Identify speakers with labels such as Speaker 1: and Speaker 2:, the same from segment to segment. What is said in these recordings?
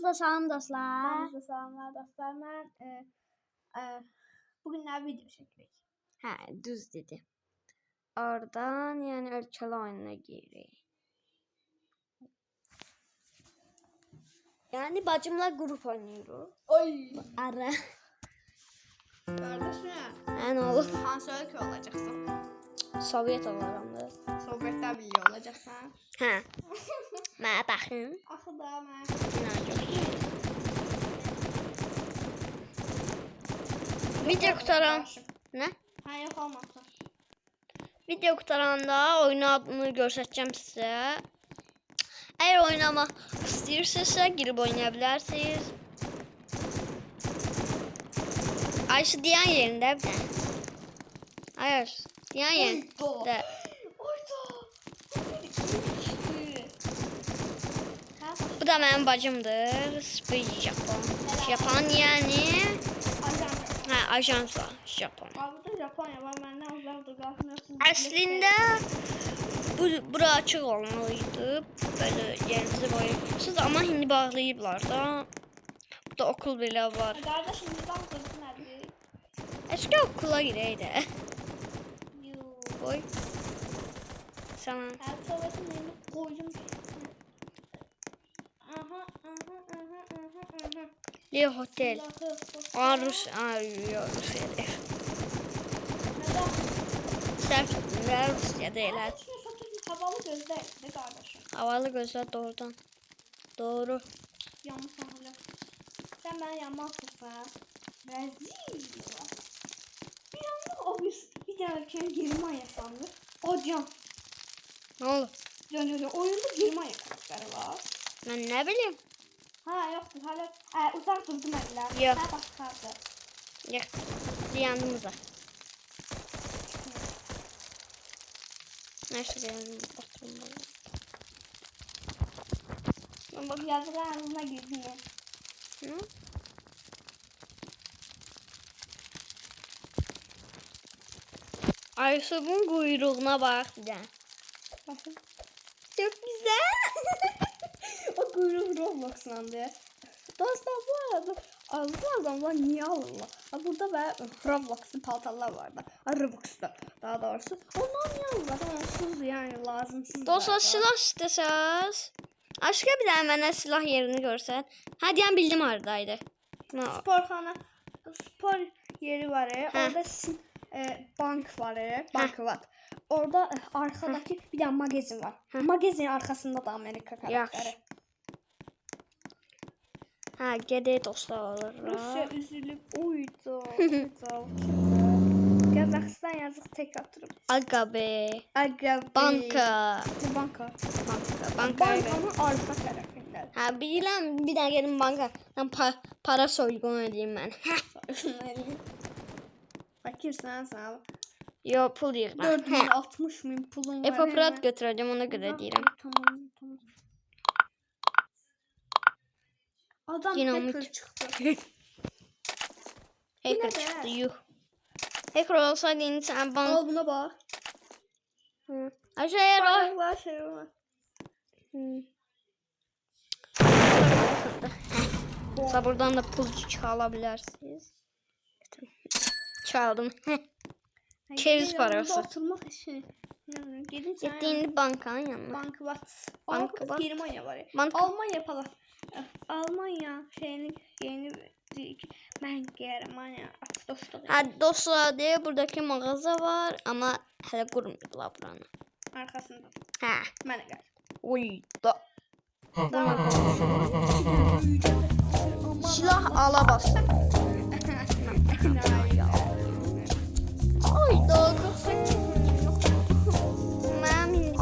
Speaker 1: Hamınızda salam dostlar.
Speaker 2: Hamınıza salamlar dostlar. Mən bugünlər video çəkirik.
Speaker 1: Hə, düz dedi. Oradan yəni ölkəli oyununa giririk. Yani bacımla grup oynuyoruz.
Speaker 2: Oy!
Speaker 1: Ara.
Speaker 2: Qardaşım,
Speaker 1: Nə olur?
Speaker 2: hansı ölkə olacaqsan?
Speaker 1: Sovyet olaram da.
Speaker 2: Sovyetlər Birliyi olacaqsan.
Speaker 1: Hə. Mənə baxın.
Speaker 2: Axı da mən
Speaker 1: Video qutaran. Nə?
Speaker 2: Hə, yox olmasın.
Speaker 1: Video qutaranda oyun adını göstərəcəm sizə. Əgər oynamaq istəyirsinizsə girib oynaya bilərsiniz. Ayşe diyen yerində bir dənə. Ayşe diyen yerində.
Speaker 2: Oyda!
Speaker 1: Bu da mənim bacımdır. Spy Japon. Japon yani. Hə, ajans var. Japon.
Speaker 2: Burada Japonya var, məndən uzaqdır, qalxmıyorsunuz.
Speaker 1: Əslində bura açıq olmalıydı. Böyle yerinizi boyayırsınız ama hindi bağlayıblar da. Burada okul bile var.
Speaker 2: Qardaşım, bizdən sözü nədir?
Speaker 1: Eski okula girək də. Oy. Sana.
Speaker 2: Hər tuvaletin yerini qoydum. Aha.
Speaker 1: Le hotel. Rus. Rus dedi. Səhv Rusiya deyil.
Speaker 2: Havalı gözlər qardaşım.
Speaker 1: Havalı gözlər doğrudan. Doğru.
Speaker 2: Yanmışsan hala. Sen bana yanmazsın. Rezil. Bir anda o bir derken girme ayaklandı. Hocam.
Speaker 1: Ne oldu?
Speaker 2: Dön. Oyunda girme ayakları var.
Speaker 1: Ben ne bileyim.
Speaker 2: Ha yoktu hala. Uzak durdum eller.
Speaker 1: Yok.
Speaker 2: Ha başkadı.
Speaker 1: Yok. Yanımıza. Neyse benim oturum bana.
Speaker 2: Bak yazılar ağzına girdi ya.
Speaker 1: Hı? Ayşe'nin kuyruğuna bak bir de.
Speaker 2: Bakın. Çok güzel. O kuyruğu Roblox'landı. Dostlar bu arada bu adamlar niye alırlar? Burada ve Roblox'ın paltarlar vardı. Roblox'ta daha doğrusu. Onlar niye alırlar? Onsuz yani lazımsız.
Speaker 1: Dostlar silah isteseniz. Aşka bir tane bana silah yerini görsen. Hadi yani bildim oradaydı.
Speaker 2: Spor yeri var. Orada bank var. Bank var. Orada arkadaki bir tane magazin var. Magazinin arkasında da Amerika karakteri.
Speaker 1: Ha gede dostlar olur.
Speaker 2: Rusya üzülüp uydu. Kazakistan yazık tek atırım.
Speaker 1: Aga be.
Speaker 2: Banka.
Speaker 1: Bankanın
Speaker 2: arka tarafında.
Speaker 1: Ha bilmem bir daha gelin banka. Ben para soygun edeyim ben.
Speaker 2: Fakirsen sağ ol.
Speaker 1: Yo pul yığma.
Speaker 2: 460 bin pulun var.
Speaker 1: Epaprat götüreceğim ona göre diyelim.
Speaker 2: Tamam. Adam hacker çıktı.
Speaker 1: Hacker çıktı yuh. Hacker olsaydı insan bank.
Speaker 2: Al buna bak.
Speaker 1: Aşağıya
Speaker 2: Var şey var.
Speaker 1: Buradan da pul çalabilirsiniz. Çaldım. Keriz parası.
Speaker 2: Oturmak için.
Speaker 1: Gittiğinde bankanın yanına.
Speaker 2: Banka var.
Speaker 1: Banka var.
Speaker 2: Germanya var.
Speaker 1: Banka.
Speaker 2: Almanya falan. Almanya şeyini yeni ben Germanya.
Speaker 1: Dostlar diye buradaki mağaza var ama hele kurmadılar buranı.
Speaker 2: Arkasında.
Speaker 1: Ha.
Speaker 2: Mənə gəl.
Speaker 1: Oy da. Silah ala bas. Ay da ben indi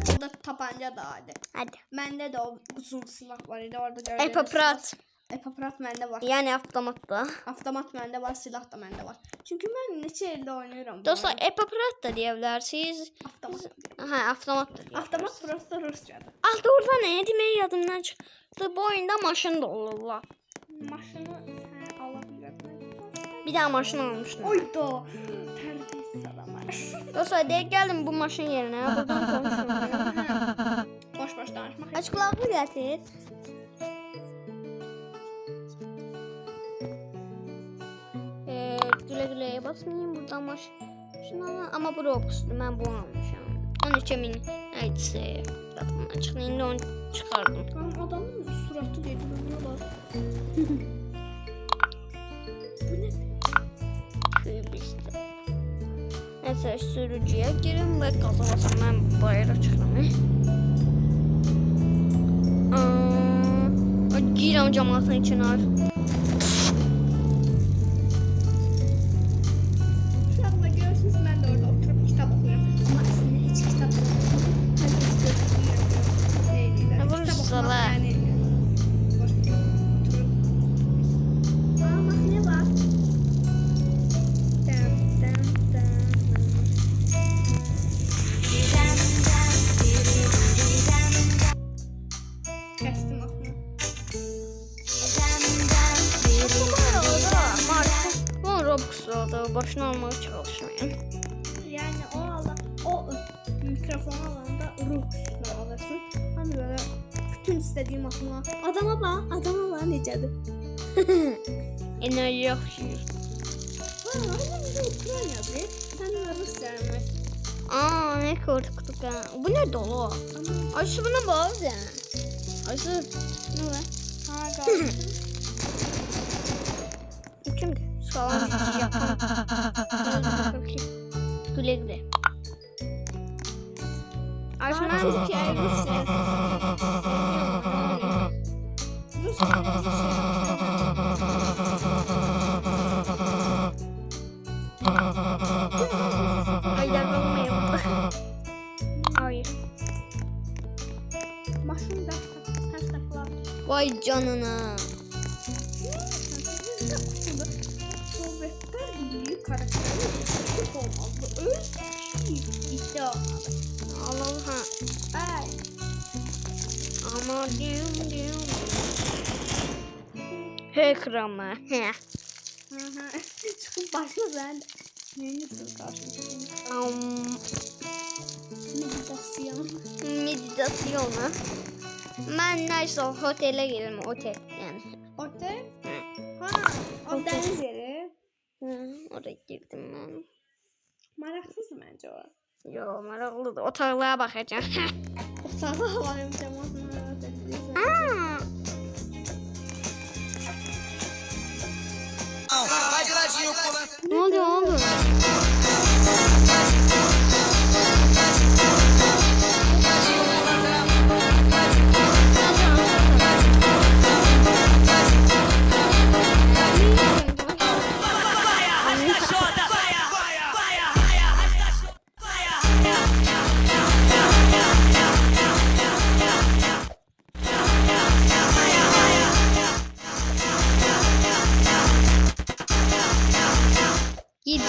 Speaker 2: Burada tabanca da vardı.
Speaker 1: hadi.
Speaker 2: Məndə də o uzun silah var idi. Orada gördüğünüz.
Speaker 1: Epaprat.
Speaker 2: Epaprat məndə var.
Speaker 1: Yani avtomatta.
Speaker 2: Avtomat məndə var, silah da məndə var. Çünkü mən neçə ildə oynayıram.
Speaker 1: Dostlar epaprat da diyebilirsiniz.
Speaker 2: Avtomat.
Speaker 1: Ha avtomat da diyebilirsiniz.
Speaker 2: Avtomat burası Rusçadır.
Speaker 1: Altta orada ne demeyi yadımdan çıktı. Bu oyunda maşın da olurlar.
Speaker 2: Maşını alabilirim.
Speaker 1: Bir daha maşın almıştım.
Speaker 2: Oydu. Terbiyesiz adamlar.
Speaker 1: Dostlar deyək gəldim bu maşın yerinə. Buradan konuşuyorum.
Speaker 2: Boş danışmaq.
Speaker 1: Aç kulağını gətir. Gülə-güləyə basmayayım. Buradan maşın alın. Amma bu Roblox'dur. Mən bu almışam. 13.000 nəydisə. Dadımdan çıxdı. İndi onu çıxardım.
Speaker 2: Tamam, adamın suratı dedi. Buna bak. Bu ne?
Speaker 1: Şöyle işte. Neyse sürücüye girin ve gaza basın. Ben bayıra çıkıram. Girəm cəmaatın içine ar.
Speaker 2: Şu anda görürsünüz, ben de orada oturup kitap okuyorum. Ama aslında hiç kitap okumuyorum. Herkes gözüküyor. Neydi?
Speaker 1: Ne
Speaker 2: Kitap
Speaker 1: burası
Speaker 2: okumak
Speaker 1: la?
Speaker 2: yani. Boş oturup. Aa, bak ne var? Dam, dam, dam. Kestim aklını.
Speaker 1: Bu Roblox'da başına almaya çalışmayın.
Speaker 2: Yani o mikrofon alanda ruh alırsın. Hani böyle bütün istediğim aklıma. Adama bak necədir?
Speaker 1: Enerji yaxşıyır.
Speaker 2: Ha, öyle bir de Ukraynadır. Sen de Rusya'ymış.
Speaker 1: Ne korktuk ha. Bu ne dolu?
Speaker 2: Ama
Speaker 1: Ayşe buna bak ya. Ayşe ne var?
Speaker 2: ha galiba.
Speaker 1: Kimdi? Sağlam bir şey yapalım. Güle güle. Ayşe ben
Speaker 2: Türkiye Rusya.
Speaker 1: ayarlanmayayım. Hayır.
Speaker 2: Maşın da ters takla.
Speaker 1: Vay canına.
Speaker 2: Sovyetler Birliği karakteri çok olmazdı. Öyle işte olmadı.
Speaker 1: Allah'a.
Speaker 2: Ay.
Speaker 1: Ama diyorum. Hekrama. He.
Speaker 2: Çıkıp başla ben. Neyini sır karşılaştım.
Speaker 1: Meditasyona. Ben neyse otele gidelim. Otel yani.
Speaker 2: Otel?
Speaker 1: Hı.
Speaker 2: Ha, o deniz yeri.
Speaker 1: Oraya girdim ben.
Speaker 2: Maraksız bence o.
Speaker 1: Yo meraklıdır. Otaqlara bakacağım.
Speaker 2: Otağı havayım cəmatını rahat ediyorsun.
Speaker 1: Ne oldu? Yedi.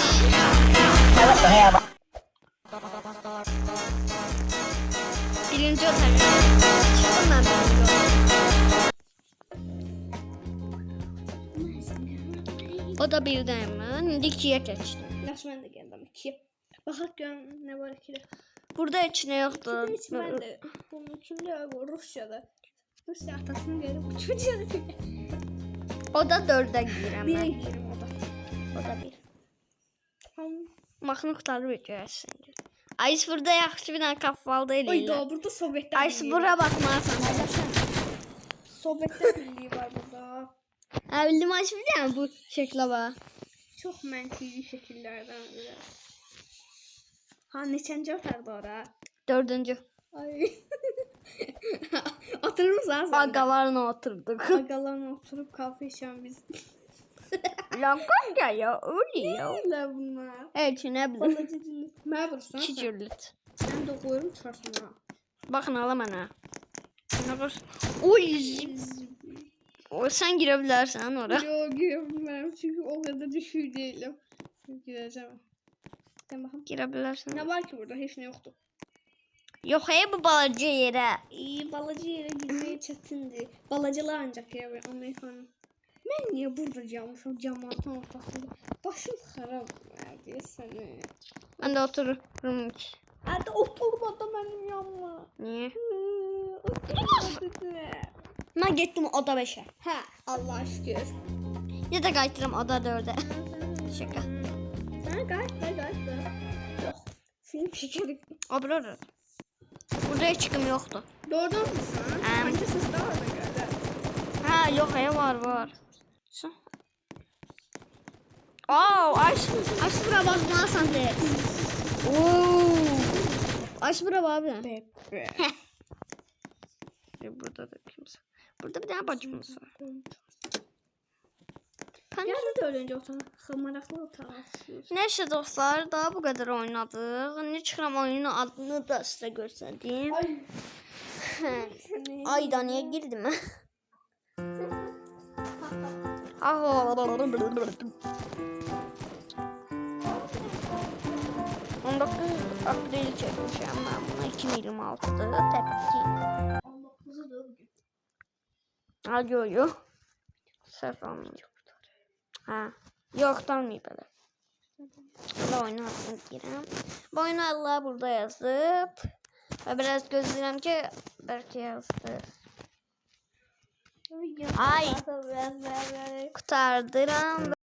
Speaker 1: Birinci otel. Çıktım ben birinci otel. O da birden ben. İndi ikiye geçtim.
Speaker 2: Yaş ben de geldim iki. Bakak görün ne var ikide.
Speaker 1: Burada içine yoktu.
Speaker 2: Hiç ben de. Bunun kimde bu Rusya'da. Rusya atasını verip bu çocuğu.
Speaker 1: O da dörde girəm
Speaker 2: Bire
Speaker 1: ben.
Speaker 2: girelim o da.
Speaker 1: O da bir.
Speaker 2: Tamam.
Speaker 1: Maxını qutarıb görəsən. Ayız burada yaxşı bir dənə kahvaltı
Speaker 2: Oy
Speaker 1: eləyirlər.
Speaker 2: da burada Sovyetler
Speaker 1: Ayız
Speaker 2: Birliği
Speaker 1: bura
Speaker 2: var.
Speaker 1: baxmasan.
Speaker 2: Sovyetler Birliği var burada.
Speaker 1: Hə bildim Ayız bir dənə bu şəklə bax.
Speaker 2: Çok menfi şekillerden biri. Ha neçənci otaqda ora?
Speaker 1: Dördüncü.
Speaker 2: Ay. Oturur musun sen?
Speaker 1: Ağalarla oturduk.
Speaker 2: Agalarla oturup kahve içen biz.
Speaker 1: Lan kanka ya öyle ya.
Speaker 2: Ne bunlar?
Speaker 1: Evet ne bileyim.
Speaker 2: Balacı cünnet. Ne bulursun?
Speaker 1: İki cürlüt.
Speaker 2: Sen de koyurum çıkarsın ha.
Speaker 1: Bakın alam ana. Ne var? Oy. O sen girebilirsen oraya.
Speaker 2: Yok giremem çünkü o kadar düşük değilim. Gireceğim. Sen bakın.
Speaker 1: Girebilirsen.
Speaker 2: Ne var ki burada? Hiç ne yoktu.
Speaker 1: Yok hey bu balacı yere.
Speaker 2: İyi balacı yere gitmeye çetindi. Balacılar ancak ya ve Amerikan. Ben niye burada calmışım cemaatin ortasında? Başım xarab verdi seni.
Speaker 1: Ben de otururum ki.
Speaker 2: Hadi oturma da benim yanıma.
Speaker 1: Niye?
Speaker 2: Oturma.
Speaker 1: Ben gittim oda 5'e.
Speaker 2: Ha, Allah şükür.
Speaker 1: Ya da qayıtıram oda 4'e. Şaka.
Speaker 2: Sen gayet. Yok. Film çekelim.
Speaker 1: O burada. Burada hiç çıkım yoktu.
Speaker 2: Doğru musun? Bence siz daha da gördü.
Speaker 1: Ha yok ya var. Şu. Ay bura bakmasan de. Ay bura bak abi. Burada da kimse. Burada bir tane bacımız var.
Speaker 2: Geldi de önce oturan meraklı oturan.
Speaker 1: Neyse dostlar, daha bu kadar oynadık. Ne çıkıram oyunun adını da size göstereyim.
Speaker 2: Ay.
Speaker 1: Ayda niye girdim? April çekmişim ben bunu 2026'da tepki.
Speaker 2: 19'u da bugün.
Speaker 1: Hadi yo. Sırf onun. Ha. Yoktan mı böyle? Burada oyunu atmak girəm. Bu oyunu Allah burada yazıb. Ve biraz gözləyirəm ki belki yazdı. Ay. Kurtardıram.